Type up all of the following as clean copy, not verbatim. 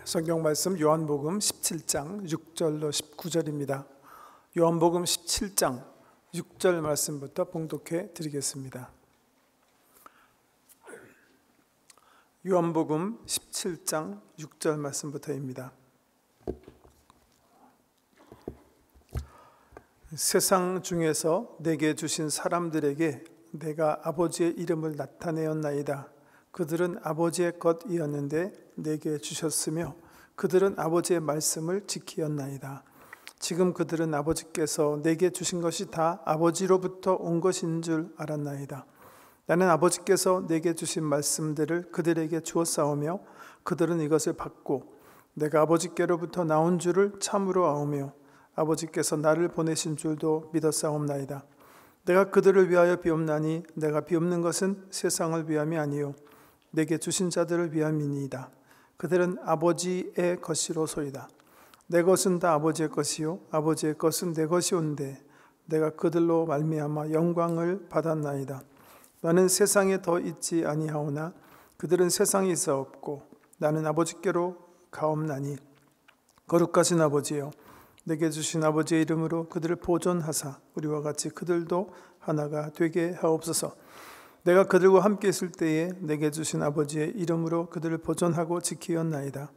성경 말씀 요한복음 17장 6절로 19절입니다. 요한복음 17장 6절 말씀부터 봉독해 드리겠습니다. 요한복음 17장 6절 말씀부터입니다. 세상 중에서 내게 주신 사람들에게 내가 아버지의 이름을 나타내었나이다. 그들은 아버지의 것이었는데 내게 주셨으며 그들은 아버지의 말씀을 지키었나이다. 지금 그들은 아버지께서 내게 주신 것이 다 아버지로부터 온 것인 줄 알았나이다. 나는 아버지께서 내게 주신 말씀들을 그들에게 주었사오며 그들은 이것을 받고 내가 아버지께로부터 나온 줄을 참으로 아오며 아버지께서 나를 보내신 줄도 믿었사옵나이다. 내가 그들을 위하여 비옵나니 내가 비옵는 것은 세상을 위함이 아니요 내게 주신 자들을 위함이니이다. 그들은 아버지의 것이로소이다. 내 것은 다 아버지의 것이요 아버지의 것은 내 것이온데 내가 그들로 말미암아 영광을 받았나이다. 나는 세상에 더 있지 아니하오나 그들은 세상에 있사옵고 나는 아버지께로 가옵나니 거룩하신 아버지여 내게 주신 아버지의 이름으로 그들을 보존하사 우리와 같이 그들도 하나가 되게 하옵소서. 내가 그들과 함께 있을 때에 내게 주신 아버지의 이름으로 그들을 보존하고 지키었나이다.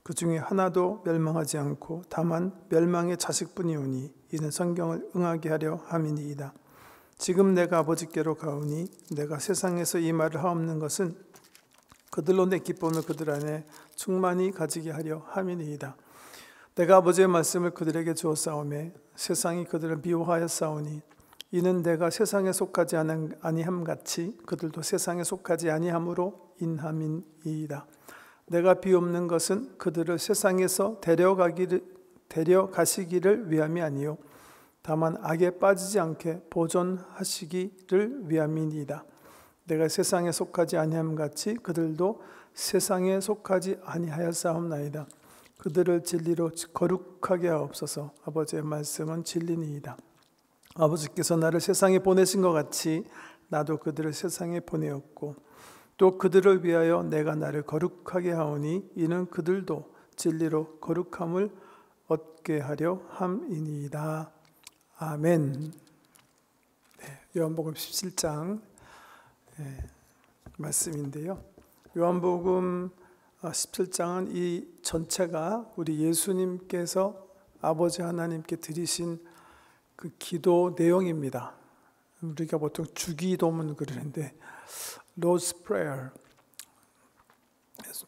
그 중에 하나도 멸망하지 않고 다만 멸망의 자식뿐이오니 이는 성경을 응하게 하려 함이니이다. 지금 내가 아버지께로 가오니 내가 세상에서 이 말을 하옵는 것은 그들로 내 기쁨을 그들 안에 충만히 가지게 하려 함이니이다. 내가 아버지의 말씀을 그들에게 주었사오매 세상이 그들을 미워하였사오니 이는 내가 세상에 속하지 아니함같이 그들도 세상에 속하지 아니함으로 인함이니이다. 내가 비옵는 것은 그들을 세상에서 데려가시기를 위함이 아니요 다만 악에 빠지지 않게 보존하시기를 위함이니이다. 내가 세상에 속하지 아니함같이 그들도 세상에 속하지 아니하였사옵나이다. 그들을 진리로 거룩하게 하옵소서. 아버지의 말씀은 진리니이다. 아버지께서 나를 세상에 보내신 것 같이 나도 그들을 세상에 보내었고 또 그들을 위하여 내가 나를 거룩하게 하오니 이는 그들도 진리로 거룩함을 얻게 하려 함이니이다. 아멘. 요한복음 17장 말씀인데요. 요한복음 17장은 이 전체가 우리 예수님께서 아버지 하나님께 드리신 그 기도 내용입니다. 우리가 보통 주기도문 그러는데 Lord's Prayer,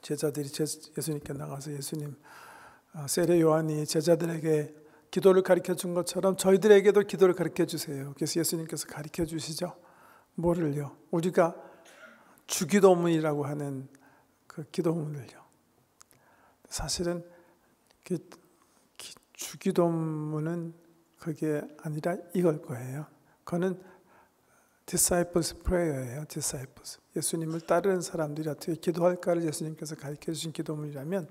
제자들이 예수님께 나가서 예수님 세례 요한이 제자들에게 기도를 가르쳐 준 것처럼 저희들에게도 기도를 가르쳐 주세요. 그래서 예수님께서 가르쳐 주시죠. 뭐를요? 우리가 주기도문이라고 하는 그 기도문을요. 사실은 그 주기도문은 그게 아니라 이걸 거예요. 그거는 Disciples Prayer예요. Disciples. 예수님을 따르는 사람들이 어떻게 기도할까를 예수님께서 가르쳐 주신 기도문이라면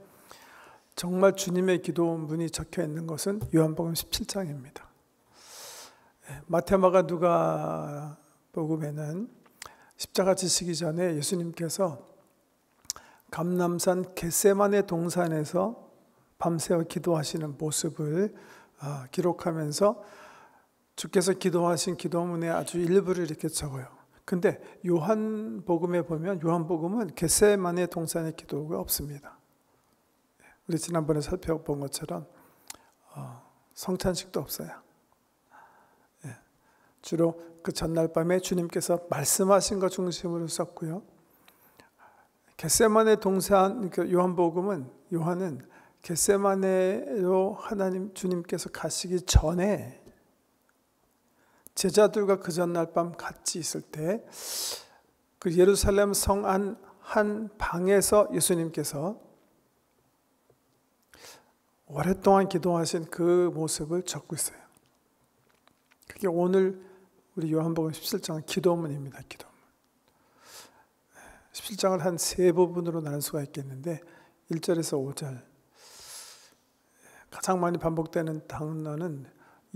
정말 주님의 기도문이 적혀 있는 것은 요한복음 17장입니다. 마태, 마가, 누가 복음에는 십자가 지시기 전에 예수님께서 감람산 겟세마네 동산에서 밤새워 기도하시는 모습을 기록하면서 주께서 기도하신 기도문의 아주 일부를 이렇게 적어요. 근데 요한복음에 보면 요한복음은 겟세마네 동산의 기도가 없습니다. 우리 지난번에 살펴본 것처럼 성찬식도 없어요. 주로 그 전날 밤에 주님께서 말씀하신 것 중심으로 썼고요. 겟세마네 동산, 요한은 겟세마네로 하나님 주님께서 가시기 전에 제자들과 그 전날 밤 같이 있을 때 그 예루살렘 성 안 한 방에서 예수님께서 오랫동안 기도하신 그 모습을 적고 있어요. 그게 오늘 우리 요한복음 17장 기도문입니다. 기도문. 17장을 한 세 부분으로 나눌 수가 있겠는데 1절에서 5절 가장 많이 반복되는 단어는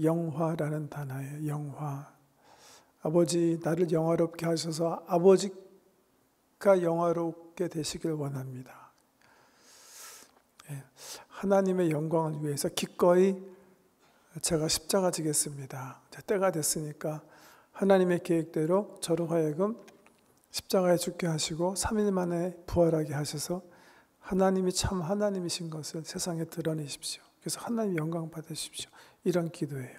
영화라는 단어예요. 영화. 아버지 나를 영화롭게 하셔서 아버지가 영화롭게 되시길 원합니다. 하나님의 영광을 위해서 기꺼이 제가 십자가 지겠습니다. 때가 됐으니까 하나님의 계획대로 저로 하여금 십자가에 죽게 하시고 3일 만에 부활하게 하셔서 하나님이 참 하나님이신 것을 세상에 드러내십시오. 그래서 하나님 영광 받으십시오. 이런 기도예요.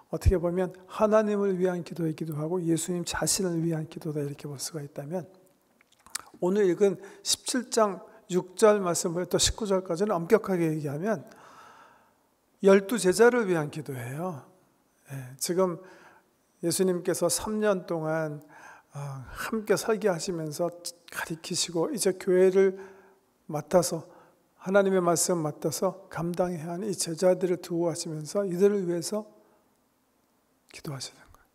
어떻게 보면 하나님을 위한 기도이기도 하고 예수님 자신을 위한 기도다 이렇게 볼 수가 있다면, 오늘 읽은 17장 6절 말씀을 또 19절까지는 엄격하게 얘기하면 12제자를 위한 기도예요. 지금 예수님께서 3년 동안 함께 설계하시면서 가리키시고 이제 교회를 맡아서 하나님의 말씀 맡아서 감당해야 하는 이 제자들을 두고 가시면서 이들을 위해서 기도하시는 거예요.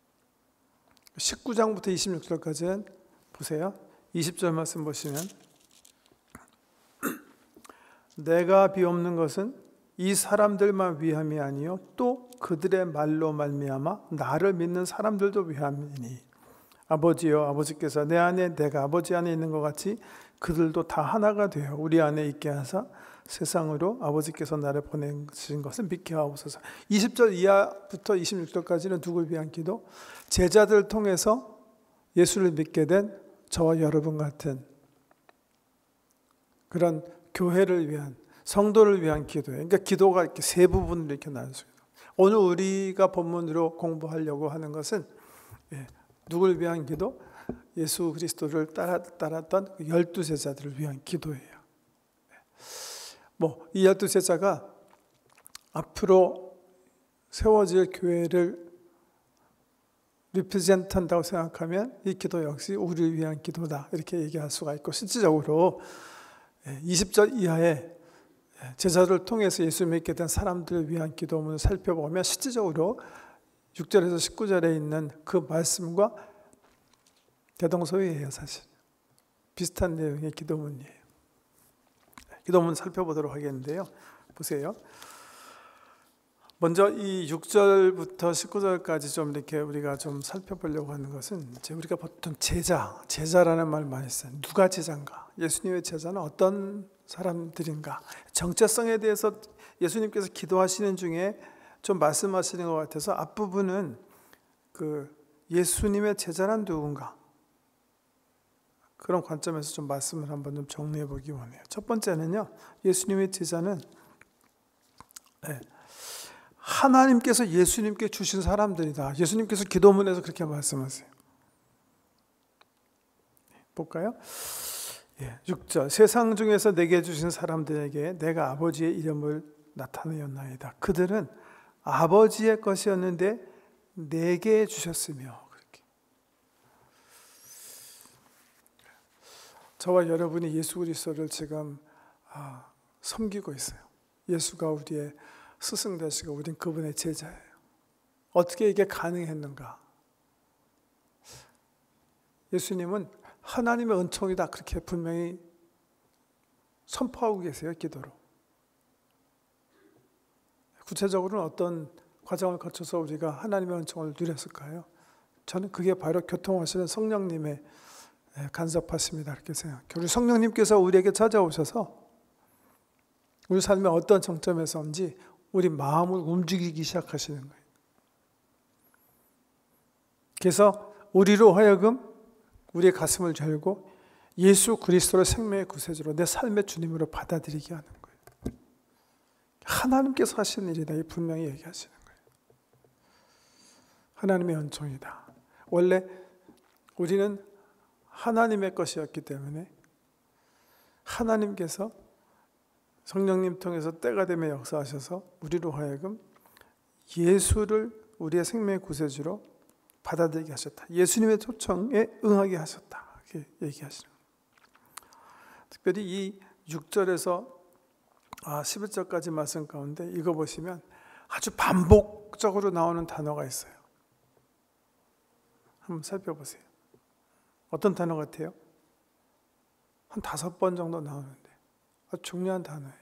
19장부터 26절까지는 보세요. 20절 말씀 보시면 내가 비옵는 것은 이 사람들만 위함이 아니요 또 그들의 말로 말미암아 나를 믿는 사람들도 위함이니 아버지여 아버지께서 내 안에 내가 아버지 안에 있는 것 같이 그들도 다 하나가 되어 우리 안에 있게 하사 세상으로 아버지께서 나를 보내신 것을 믿게 하옵소서. 20절 이하부터 26절까지는 누굴 위한 기도? 제자들을 통해서 예수를 믿게 된 저와 여러분 같은 그런 교회를 위한, 성도를 위한 기도예요. 그러니까 기도가 이렇게 세 부분으로 이렇게 나눠져요. 오늘 우리가 본문으로 공부하려고 하는 것은 누굴 위한 기도? 예수 그리스도를 따랐던 12제자들을 위한 기도예요. 이 12제자가 앞으로 세워질 교회를 리프레젠트한다고 생각하면 이 기도 역시 우리를 위한 기도다 이렇게 얘기할 수가 있고, 실질적으로 20절 이하에 제자를 통해서 예수 믿게 된 사람들을 위한 기도문을 살펴보면 실질적으로 6절에서 19절에 있는 그 말씀과 대동소이해요. 사실 비슷한 내용의 기도문이에요. 기도문 살펴보도록 하겠는데요. 보세요. 먼저 이 6절부터 19절까지 좀 이렇게 우리가 좀 살펴보려고 하는 것은, 이제 우리가 보통 제자라는 말 많이 써요. 누가 제자인가? 예수님의 제자는 어떤 사람들인가? 정체성에 대해서 예수님께서 기도하시는 중에 좀 말씀하시는 것 같아서 앞부분은 그 예수님의 제자란 누군가? 그런 관점에서 좀 말씀을 한번 좀 정리해 보기 원해요. 첫 번째는요, 예수님의 제자는 하나님께서 예수님께 주신 사람들이다. 예수님께서 기도문에서 그렇게 말씀하세요. 볼까요? 6절 세상 중에서 내게 주신 사람들에게 내가 아버지의 이름을 나타내었나이다. 그들은 아버지의 것이었는데 내게 주셨으며. 그렇게. 저와 여러분이 예수 그리스도를 지금 섬기고 있어요. 예수가 우리의 스승 되시고 우린 그분의 제자예요. 어떻게 이게 가능했는가? 예수님은 하나님의 은총이다 그렇게 분명히 선포하고 계세요. 기도로. 구체적으로는 어떤 과정을 거쳐서 우리가 하나님의 은총을 누렸을까요? 저는 그게 바로 교통하시는 성령님의 간섭하심이다 이렇게 생각해요. 우리 성령님께서 우리에게 찾아오셔서 우리 삶의 어떤 정점에서인지 우리 마음을 움직이기 시작하시는 거예요. 그래서 우리로 하여금 우리의 가슴을 열고 예수 그리스도를 생명의 구세주로 내 삶의 주님으로 받아들이게 하는 거예요. 하나님께서 하시는 일이다. 이 분명히 얘기하시는 거예요. 하나님의 은총이다. 원래 우리는 하나님의 것이었기 때문에 하나님께서 성령님 통해서 때가 되면 역사하셔서 우리로 하여금 예수를 우리의 생명의 구세주로 받아들이게 하셨다. 예수님의 초청에 응하게 하셨다. 이렇게 얘기하시는 거예요. 특별히 이 6절에서 11절까지 말씀 가운데 이거 보시면 아주 반복적으로 나오는 단어가 있어요. 한번 살펴보세요. 어떤 단어 같아요? 한 5번 정도 나오는데 아주 중요한 단어예요.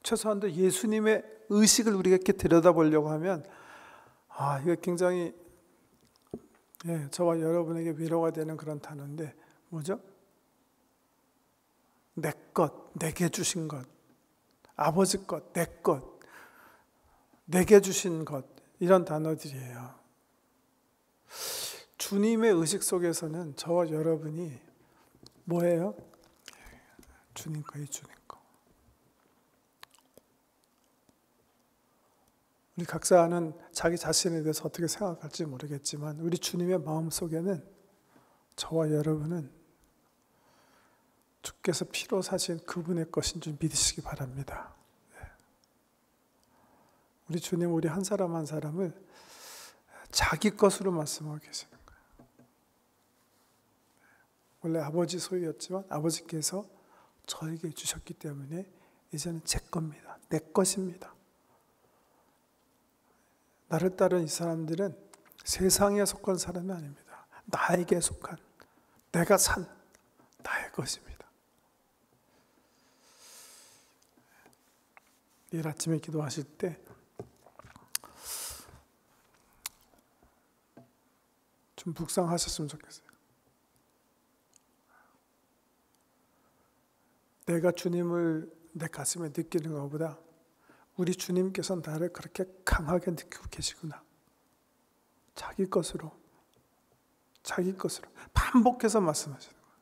최소한도 예수님의 의식을 우리가 이렇게 들여다보려고 하면 이거 굉장히 저와 여러분에게 위로가 되는 그런 단어인데 뭐죠? 내 것, 내게 주신 것. 아버지 것, 내 것, 내게 주신 것, 이런 단어들이에요. 주님의 의식 속에서는 저와 여러분이 뭐예요? 주님 거예요, 주님 거. 우리 각자는 자기 자신에 대해서 어떻게 생각할지 모르겠지만 우리 주님의 마음 속에는 저와 여러분은 주께서 피로 사신 그분의 것인 줄 믿으시기 바랍니다. 우리 주님 우리 한 사람 한 사람을 자기 것으로 말씀하고 계시는 거예요. 원래 아버지 소유였지만 아버지께서 저에게 주셨기 때문에 이제는 제 겁니다. 내 것입니다. 나를 따른 이 사람들은 세상에 속한 사람이 아닙니다. 나에게 속한, 내가 산 나의 것입니다. 내일 아침에 기도하실 때 좀 묵상하셨으면 좋겠어요. 내가 주님을 내 가슴에 느끼는 것보다 우리 주님께서 나를 그렇게 강하게 느끼고 계시구나. 자기 것으로 반복해서 말씀하시는 거예요.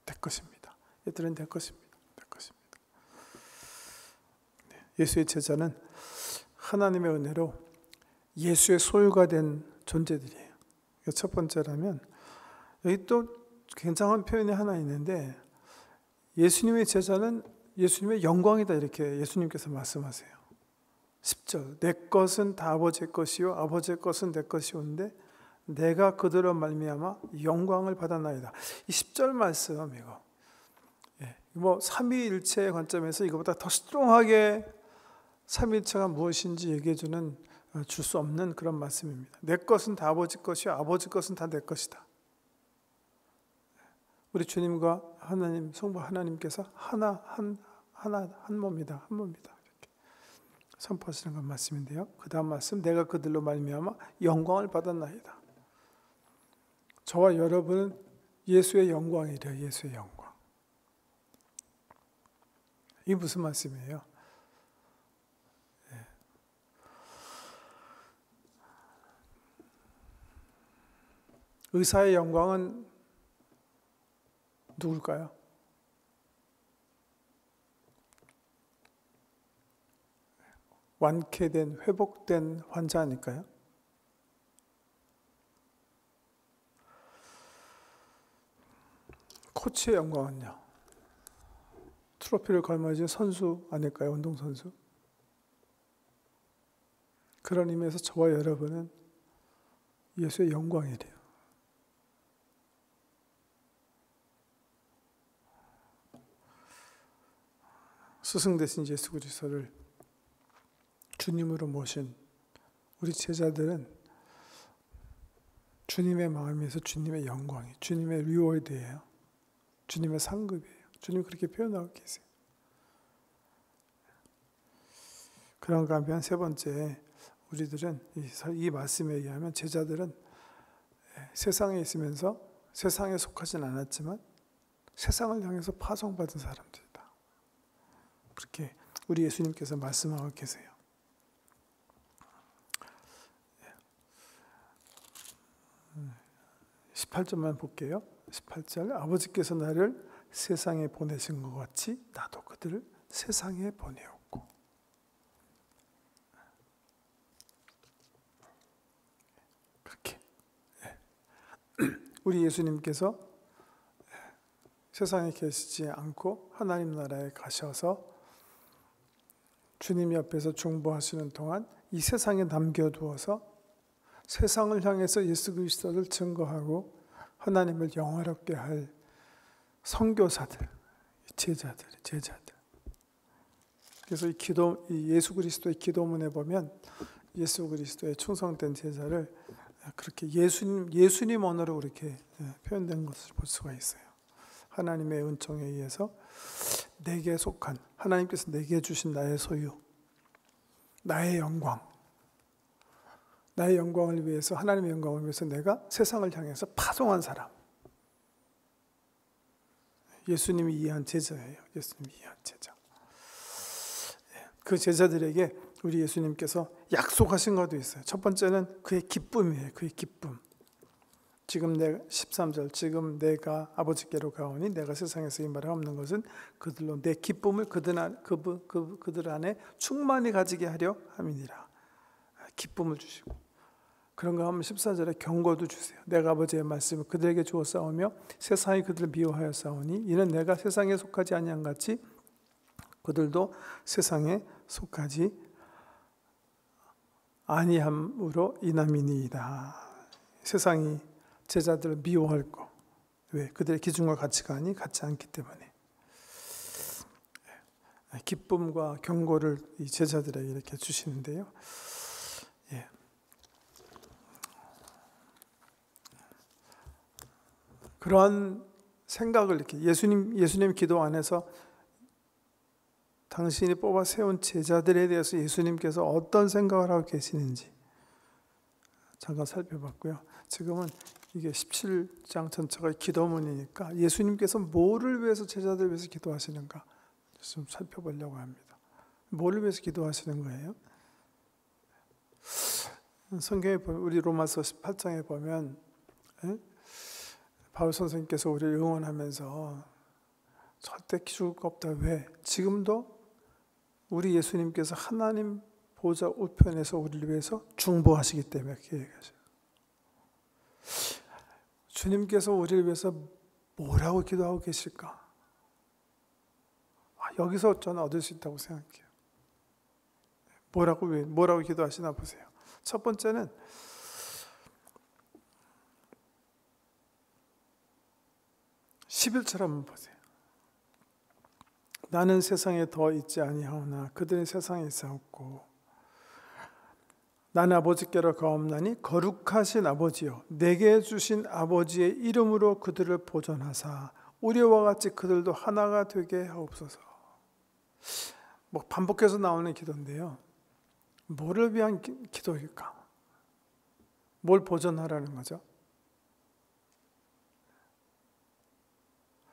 내 것입니다. 얘들은 내 것입니다. 내 것입니다. 예수의 제자는 하나님의 은혜로 예수의 소유가 된 존재들이에요. 첫 번째라면 여기 또 굉장한 표현이 하나 있는데 예수님의 제자는 예수님의 영광이다 이렇게 예수님께서 말씀하세요. 10절 내 것은 다 아버지의 것이요 아버지의 것은 내 것이온데 내가 그들로 말미암아 영광을 받았나이다. 이 10절 말씀 이거 뭐 삼위일체의 관점에서 이거보다 더 스트롱하게 삼위일체가 무엇인지 얘기해주는 줄 수 없는 그런 말씀입니다. 내 것은 다 아버지 것이요 아버지 것은 다 내 것이다. 우리 주님과 하나님 성부 하나님께서 한 몸이다. 한 몸이다. 이렇게 선포하시는 건 말씀인데요. 그 다음 말씀 내가 그들로 말미암아 영광을 받았나이다. 저와 여러분은 예수의 영광이래요. 예수의 영광. 이게 무슨 말씀이에요? 의사의 영광은 누굴까요? 완쾌된, 회복된 환자 아닐까요? 코치의 영광은요? 트로피를 걸머쥔 선수 아닐까요? 운동선수? 그런 의미에서 저와 여러분은 예수의 영광이래요. 스승 되신 예수 그리스도를 주님으로 모신 우리 제자들은 주님의 마음에서 주님의 영광이, 주님의 리워드예요. 주님의 상급이에요. 주님 그렇게 표현하고 계세요. 그런가 하면 세 번째, 우리들은 이 말씀에 의하면 제자들은 세상에 있으면서 세상에 속하진 않았지만 세상을 향해서 파송받은 사람들이다. 그렇게 우리 예수님께서 말씀하고 계세요. 18절만 볼게요. 18절 아버지께서 나를 세상에 보내신 것 같이 나도 그들을 세상에 보내었고. 그렇게 우리 예수님께서 세상에 계시지 않고 하나님 나라에 가셔서 주님 옆에서 중보하시는 동안 이 세상에 남겨두어서 세상을 향해서 예수 그리스도를 증거하고 하나님을 영화롭게 할 선교사들, 제자들. 그래서 이 예수 그리스도의 기도문에 보면 예수 그리스도의 충성된 제자를 그렇게 예수님 언어로 그렇게 표현된 것을 볼 수가 있어요. 하나님의 은총에 의해서 내게 속한 하나님께서 내게 주신 나의 소유, 나의 영광, 나의 영광을 위해서 하나님의 영광을 위해서 내가 세상을 향해서 파송한 사람. 예수님이 이해한 제자예요. 예수님이 이해한 제자. 그 제자들에게 우리 예수님께서 약속하신 것도 있어요. 첫 번째는 그의 기쁨이에요. 그의 기쁨. 지금 13절 지금 내가 아버지께로 가오니 내가 세상에서 이 말을 없는 것은 그들로 내 기쁨을 그들 안에 충만히 가지게 하려 함이니라. 기쁨을 주시고, 그런가 하면 14절에 경고도 주세요. 내가 아버지의 말씀을 그들에게 주어 싸우며 세상이 그들을 미워하여 싸우니 이는 내가 세상에 속하지 아니한 같이 그들도 세상에 속하지 아니함으로 인함이니이다. 세상이 제자들을 미워할 거. 왜? 그들의 기준과 가치관이 같지 않기 때문에. 기쁨과 경고를 이 제자들에게 이렇게 주시는데요. 예. 그러한 생각을 이렇게 예수님 기도 안에서 당신이 뽑아 세운 제자들에 대해서 예수님께서 어떤 생각을 하고 계시는지 잠깐 살펴봤고요. 지금은 이게 17장 전체가 기도문이니까 예수님께서 뭐를 위해서 제자들을 위해서 기도하시는가 좀 살펴보려고 합니다. 뭐를 위해서 기도하시는 거예요? 성경에 보면 우리 로마서 18장에 보면 바울 선생님께서 우리를 응원하면서 절대 죽을 거 없다. 왜? 지금도 우리 예수님께서 하나님 보좌 우편에서 우리를 위해서 중보하시기 때문에 그렇게 얘기하셔요. 주님께서 우리를 위해서 뭐라고 기도하고 계실까? 여기서 저는 얻을 수 있다고 생각해요. 뭐라고 기도하시나 보세요. 첫 번째는 11절 한번 보세요. 나는 세상에 더 있지 아니하오나 그들은 세상에 있사옵고 나는 아버지께로 가옵나니 거룩하신 아버지여 내게 주신 아버지의 이름으로 그들을 보존하사 우리와 같이 그들도 하나가 되게 하옵소서. 반복해서 나오는 기도인데요. 뭐를 위한 기도일까? 뭘 보존하라는 거죠?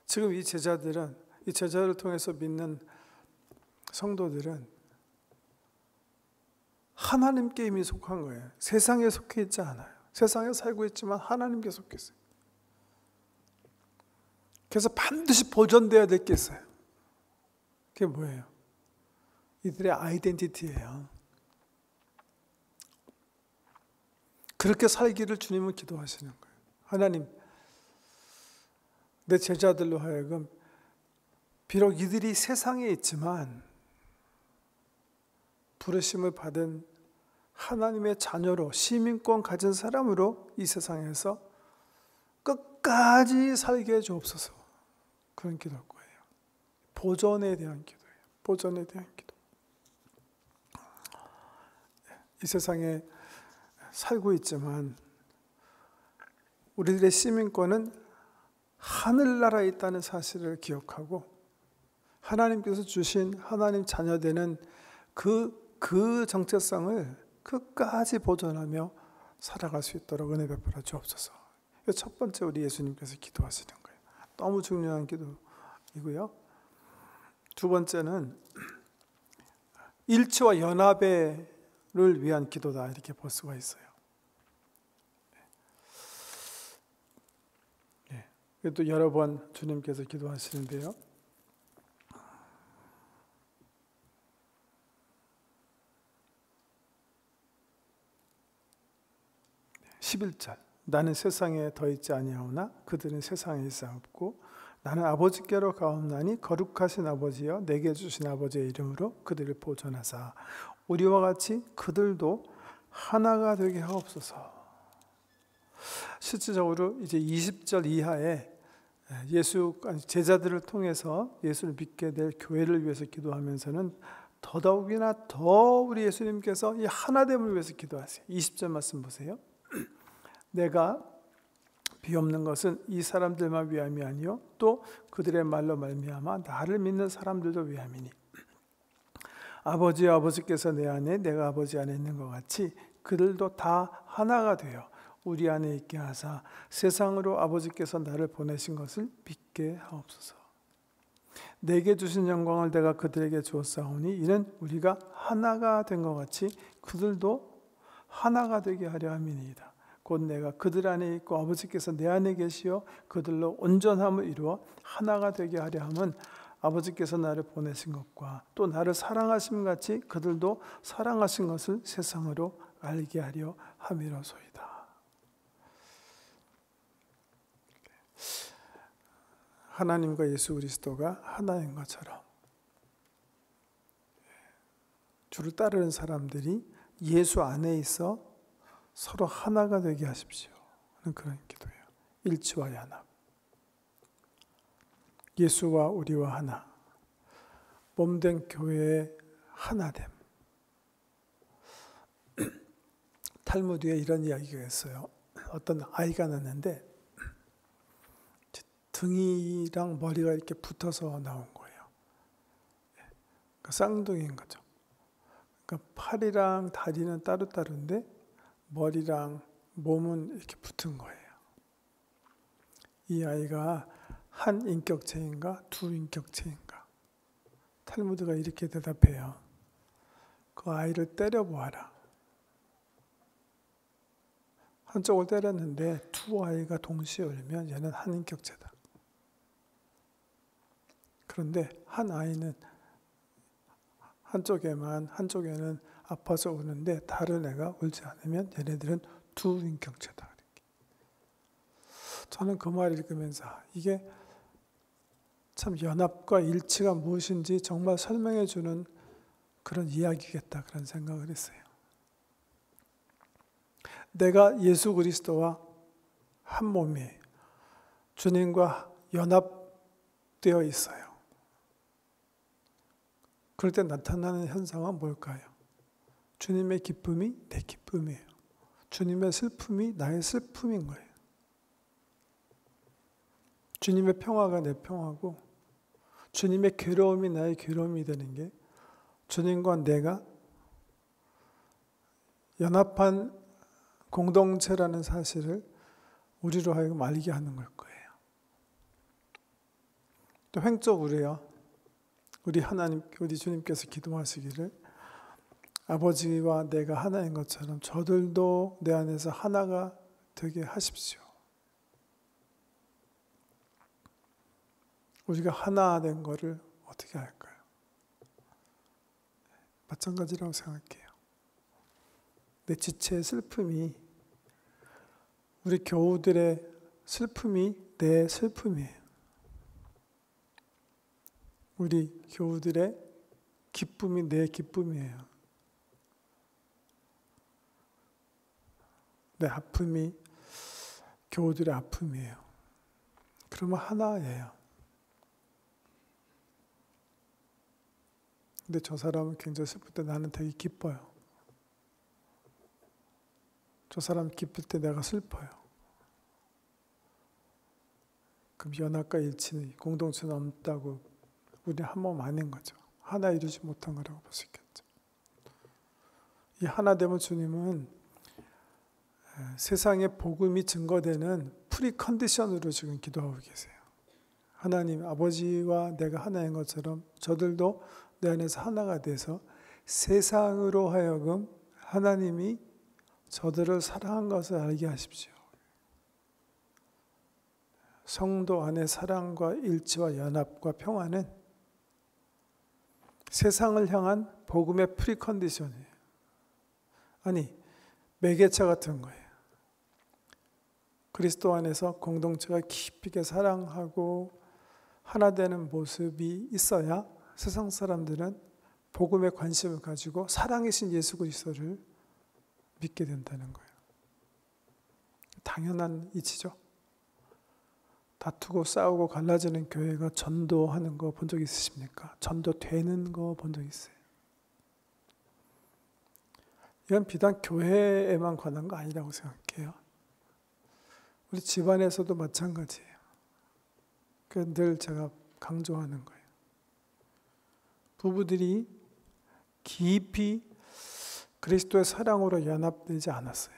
지금 이 제자들을 통해서 믿는 성도들은 하나님께 이미 속한 거예요. 세상에 속해 있지 않아요. 세상에 살고 있지만 하나님께 속해 있어요. 그래서 반드시 보존되어야 될 게 있어요. 그게 뭐예요? 이들의 아이덴티티예요. 그렇게 살기를 주님은 기도하시는 거예요. 하나님, 내 제자들로 하여금 비록 이들이 세상에 있지만 부르심을 받은 하나님의 자녀로 시민권 가진 사람으로 이 세상에서 끝까지 살게 해 주옵소서. 그런 기도일 거예요. 보존에 대한 기도예요. 보존에 대한 기도. 이 세상에 살고 있지만 우리들의 시민권은 하늘나라에 있다는 사실을 기억하고 하나님께서 주신 하나님 자녀되는 그 정체성을 끝까지 보존하며 살아갈 수 있도록 은혜 베풀어 주옵소서. 첫 번째 우리 예수님께서 기도하시는 거예요. 너무 중요한 기도이고요. 두 번째는 일치와 연합을 위한 기도다 이렇게 볼 수가 있어요. 또 여러 번 주님께서 기도하시는데요. 11절 나는 세상에 더 있지 아니하오나 그들은 세상에 있사옵고 나는 아버지께로 가옵나니 거룩하신 아버지여 내게 주신 아버지의 이름으로 그들을 보존하사 우리와 같이 그들도 하나가 되게 하옵소서. 실질적으로 이제 20절 이하에 제자들을 통해서 예수를 믿게 될 교회를 위해서 기도하면서는 더더욱이나 더 우리 예수님께서 이 하나됨을 위해서 기도하세요. 20절 말씀 보세요. 내가 비옵는 것은 이 사람들만 위함이 아니요 또 그들의 말로 말미암아 나를 믿는 사람들도 위함이니 아버지와 아버지께서 내 안에 내가 아버지 안에 있는 것 같이 그들도 다 하나가 되어 우리 안에 있게 하사 세상으로 아버지께서 나를 보내신 것을 믿게 하옵소서. 내게 주신 영광을 내가 그들에게 주었사오니 이는 우리가 하나가 된 것 같이 그들도 하나가 되게 하려 함이니이다. 곧 내가 그들 안에 있고 아버지께서 내 안에 계시어 그들로 온전함을 이루어 하나가 되게 하려 함은 아버지께서 나를 보내신 것과 또 나를 사랑하심 같이 그들도 사랑하신 것을 세상으로 알게 하려 함이로소이다. 하나님과 예수 그리스도가 하나인 것처럼 주를 따르는 사람들이 예수 안에 있어 서로 하나가 되게 하십시오. 그런 기도예요. 일치와 연합. 예수와 우리와 하나. 몸된 교회의 하나됨. 탈무드에 이런 이야기가 있어요. 어떤 아이가 낳는데 등이랑 머리가 이렇게 붙어서 나온 거예요. 그러니까 쌍둥이인 거죠. 그러니까 팔이랑 다리는 따로따로인데 머리랑 몸은 이렇게 붙은 거예요. 이 아이가 한 인격체인가 두 인격체인가? 탈무드가 이렇게 대답해요. 그 아이를 때려보아라. 한쪽을 때렸는데 두 아이가 동시에 울면 얘는 한 인격체다. 그런데 한 아이는 한쪽에는 아파서 우는데 다른 애가 울지 않으면 얘네들은 두 인격체다. 저는 그 말을 읽으면서 이게 참 연합과 일치가 무엇인지 정말 설명해 주는 그런 이야기겠다 그런 생각을 했어요. 내가 예수 그리스도와 한 몸이에요. 주님과 연합되어 있어요. 그럴 때 나타나는 현상은 뭘까요? 주님의 기쁨이 내 기쁨이에요. 주님의 슬픔이 나의 슬픔인 거예요. 주님의 평화가 내 평화고 주님의 괴로움이 나의 괴로움이 되는 게 주님과 내가 연합한 공동체라는 사실을 우리로 하여금 알게 하는 걸 거예요. 또 횡적으로요. 우리 주님께서 기도하시기를 아버지와 내가 하나인 것처럼 저들도 내 안에서 하나가 되게 하십시오. 우리가 하나 된 거를 어떻게 할까요? 마찬가지라고 생각해요. 내 지체의 슬픔이 우리 교우들의 슬픔이 내 슬픔이에요. 우리 교우들의 기쁨이 내 기쁨이에요. 내 아픔이 교우들의 아픔이에요. 그러면 하나예요. 근데 저 사람은 굉장히 슬플 때 나는 되게 기뻐요. 저 사람 기쁠 때 내가 슬퍼요. 그럼 연합과 일치는 공동체는 없다고 우리 한 몸 아닌 거죠. 하나 이루지 못한 거라고 볼 수 있겠죠. 이 하나 되면 주님은 세상에 복음이 증거되는 프리컨디션으로 지금 기도하고 계세요. 하나님 아버지와 내가 하나인 것처럼 저들도 내 안에서 하나가 돼서 세상으로 하여금 하나님이 저들을 사랑한 것을 알게 하십시오. 성도 안의 사랑과 일치와 연합과 평화는 세상을 향한 복음의 프리컨디션이에요. 아니, 매개체 같은 거예요. 그리스도 안에서 공동체가 깊이 있게 사랑하고 하나 되는 모습이 있어야 세상 사람들은 복음에 관심을 가지고 사랑이신 예수 그리스도를 믿게 된다는 거예요. 당연한 이치죠. 다투고 싸우고 갈라지는 교회가 전도하는 거 본 적 있으십니까? 전도되는 거 본 적 있어요? 이건 비단 교회에만 관한 거 아니라고 생각해요. 우리 집안에서도 마찬가지예요. 늘 제가 강조하는 거예요. 부부들이 깊이 그리스도의 사랑으로 연합되지 않았어요.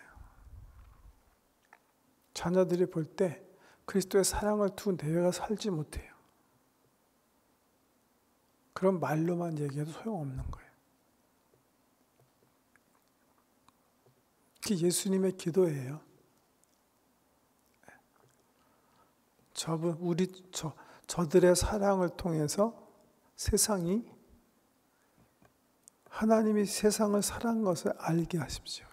자녀들이 볼 때 그리스도의 사랑을 두고 내가 살지 못해요. 그런 말로만 얘기해도 소용없는 거예요. 그게 예수님의 기도예요. 저들의 사랑을 통해서 세상이 하나님이 세상을 사랑한 것을 알게 하십시오.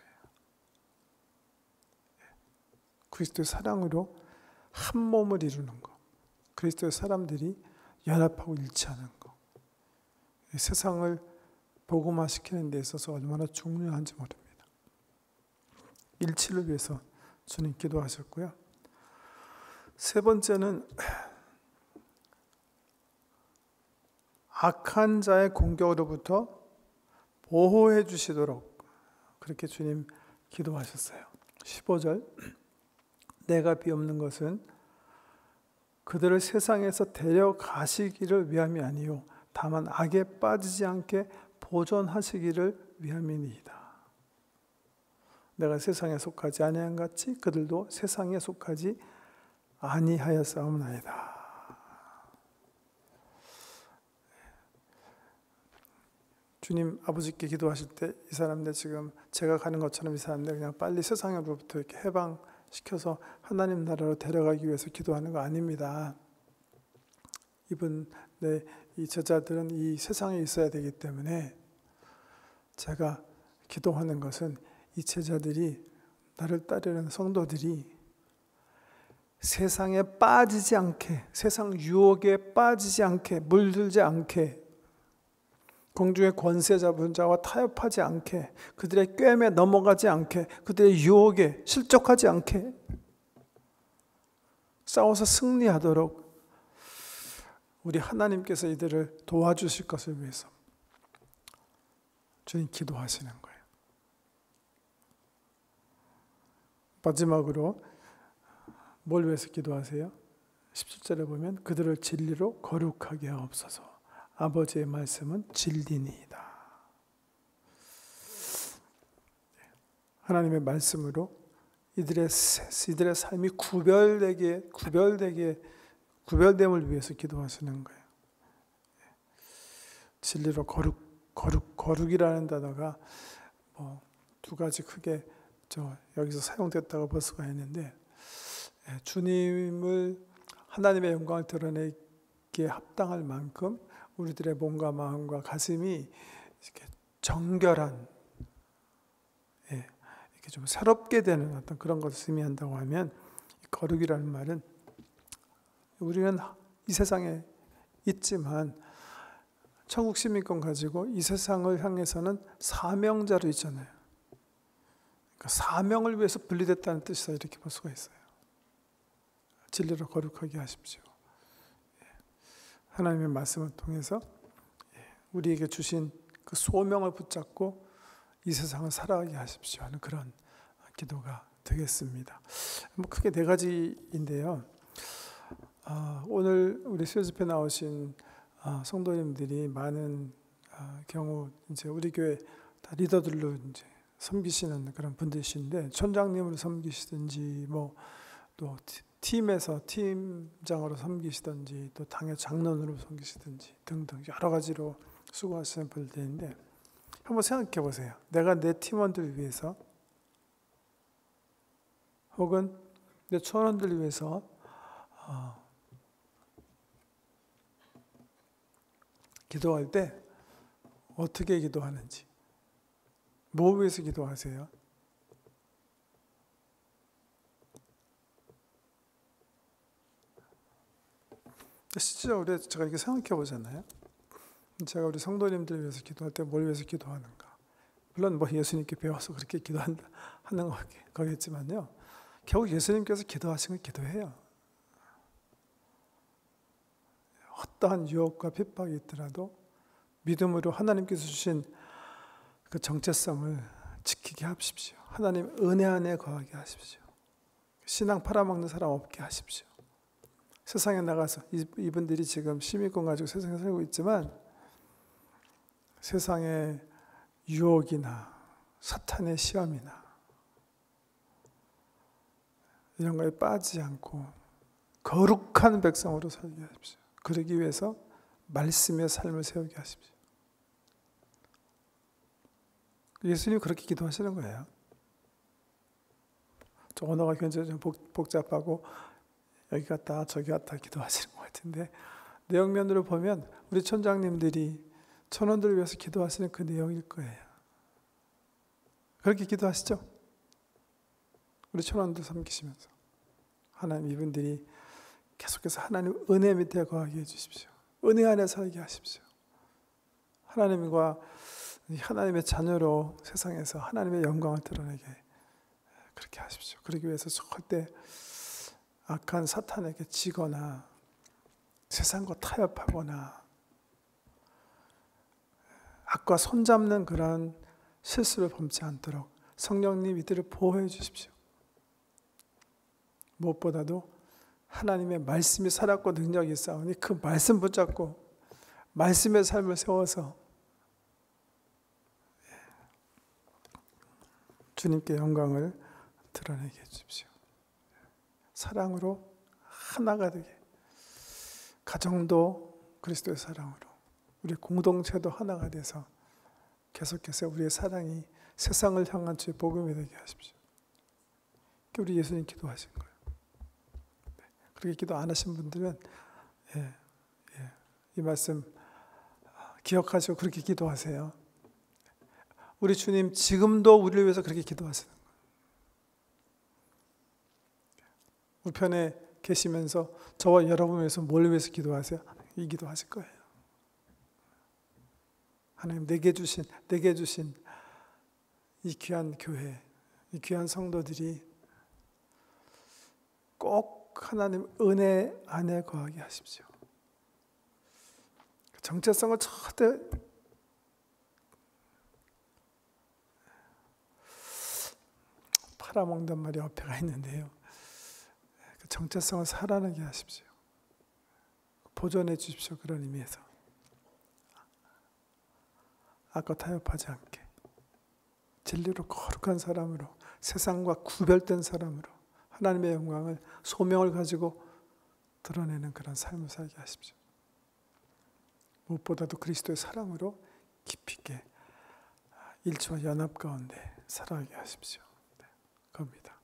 그리스도의 사랑으로 한 몸을 이루는 것. 그리스도의 사람들이 연합하고 일치하는 것. 세상을 복음화시키는 데 있어서 얼마나 중요한지 모릅니다. 일치를 위해서 주님 기도하셨고요. 세 번째는 악한 자의 공격으로부터 보호해 주시도록 그렇게 주님 기도하셨어요. 15절 내가 비옵는 것은 그들을 세상에서 데려가시기를 위함이 아니요 다만 악에 빠지지 않게 보존하시기를 위함이니이다. 내가 세상에 속하지 아니한 같이 그들도 세상에 속하지 아니하였사옵나이다. 주님 아버지께 기도하실 때 이 사람들 지금 제가 가는 것처럼 이 사람들 그냥 빨리 세상으로부터 이렇게 해방시켜서 하나님 나라로 데려가기 위해서 기도하는 거 아닙니다. 이 제자들은 이 세상에 있어야 되기 때문에 제가 기도하는 것은 이 제자들이 나를 따르는 성도들이 세상에 빠지지 않게, 세상 유혹에 빠지지 않게, 물들지 않게, 공중의 권세 잡은 자와 타협하지 않게, 그들의 꿰매 넘어가지 않게, 그들의 유혹에 실족하지 않게 싸워서 승리하도록 우리 하나님께서 이들을 도와주실 것을 위해서 주님 기도하시는 거예요. 마지막으로 뭘 위해서 기도하세요? 17절에 보면 그들을 진리로 거룩하게 하옵소서. 아버지의 말씀은 진리니이다. 하나님의 말씀으로 이들의 삶이 구별됨을 위해서 기도하시는 거예요. 진리로 거룩이라는 단어가 두 가지 크게 여기서 사용됐다고 볼 수가 있는데, 주님을 하나님의 영광을 드러내기에 합당할 만큼 우리들의 몸과 마음과 가슴이 이렇게 정결한, 이렇게 좀 새롭게 되는 어떤 그런 것을 의미한다고 하면, 거룩이라는 말은 우리는 이 세상에 있지만 천국 시민권 가지고 이 세상을 향해서는 사명자로 있잖아요. 그러니까 사명을 위해서 분리됐다는 뜻이다, 이렇게 볼 수가 있어요. 진리로 거룩하게 하십시오. 하나님의 말씀을 통해서 우리에게 주신 그 소명을 붙잡고 이 세상을 살아가게 하십시오 하는 그런 기도가 되겠습니다. 크게 네 가지인데요. 오늘 우리 수요 집회 나오신 성도님들이 많은 경우 이제 우리 교회 다 리더들로 이제 섬기시는 그런 분들이신데, 촌장님으로 섬기시든지 또 팀에서 팀장으로 섬기시든지 또 당의 장로으로 섬기시든지 등등 여러 가지로 수고하시는 분들인데, 한번 생각해 보세요. 내가 내 팀원들을 위해서 혹은 내 촌원들을 위해서 기도할 때 어떻게 기도하는지, 뭐 위해서 기도하세요? 실제로 제가 이렇게 생각해 보잖아요. 제가 우리 성도님들 위해서 기도할 때 뭘 위해서 기도하는가? 물론 예수님께 배워서 그렇게 기도하는 거겠지만요. 결국 예수님께서 기도하신 걸 기도해요. 어떠한 유혹과 핍박이 있더라도 믿음으로 하나님께서 주신 그 정체성을 지키게 하십시오. 하나님 은혜 안에 거하게 하십시오. 신앙 팔아먹는 사람 없게 하십시오. 세상에 나가서 이분들이 지금 시민권 가지고 세상에 살고 있지만 세상의 유혹이나 사탄의 시험이나 이런 거에 빠지지 않고 거룩한 백성으로 살게 하십시오. 그러기 위해서 말씀의 삶을 세우게 하십시오. 예수님 그렇게 기도하시는 거예요. 저 언어가 굉장히 좀 복잡하고 여기 갔다 저기 갔다 기도하시는 것 같은데, 내용면으로 보면 우리 촌장님들이 천원들을 위해서 기도하시는 그 내용일 거예요. 그렇게 기도하시죠? 우리 천원들 섬기시면서 하나님, 이분들이 계속해서 하나님 은혜 밑에 거하게 해주십시오. 은혜 안에 살게 하십시오. 하나님과 하나님의 자녀로 세상에서 하나님의 영광을 드러내게 그렇게 하십시오. 그러기 위해서 절대 악한 사탄에게 지거나 세상과 타협하거나 악과 손잡는 그런 실수를 범치 않도록 성령님 이들을 보호해 주십시오. 무엇보다도 하나님의 말씀이 살았고 능력이 있사오니 그 말씀 붙잡고 말씀의 삶을 세워서 주님께 영광을 드러내게 해주십시오. 사랑으로 하나가 되게, 가정도 그리스도의 사랑으로, 우리 공동체도 하나가 돼서 계속해서 우리의 사랑이 세상을 향한 주의 복음이 되게 하십시오. 우리 예수님 기도하신 거예요. 그렇게 기도 안 하신 분들은 이 말씀 기억하시고 그렇게 기도하세요. 우리 주님 지금도 우리를 위해서 그렇게 기도하시는 거예요. 우편에 계시면서 저와 여러분을 위해서 뭘 위해서 기도하세요? 이 기도하실 거예요. 하나님 내게 주신 이 귀한 교회, 이 귀한 성도들이 꼭 하나님 은혜 안에 거하게 하십시오. 정체성을 절대 팔아먹는 말이 어폐가 있는데요, 그 정체성을 살아나게 하십시오. 보존해 주십시오. 그런 의미에서 악과 타협하지 않게 진리로 거룩한 사람으로, 세상과 구별된 사람으로 하나님의 영광을, 소명을 가지고 드러내는 그런 삶을 살게 하십시오. 무엇보다도 그리스도의 사랑으로 깊이 있게 일치와 연합 가운데 살아가게 하십시오. 겁니다.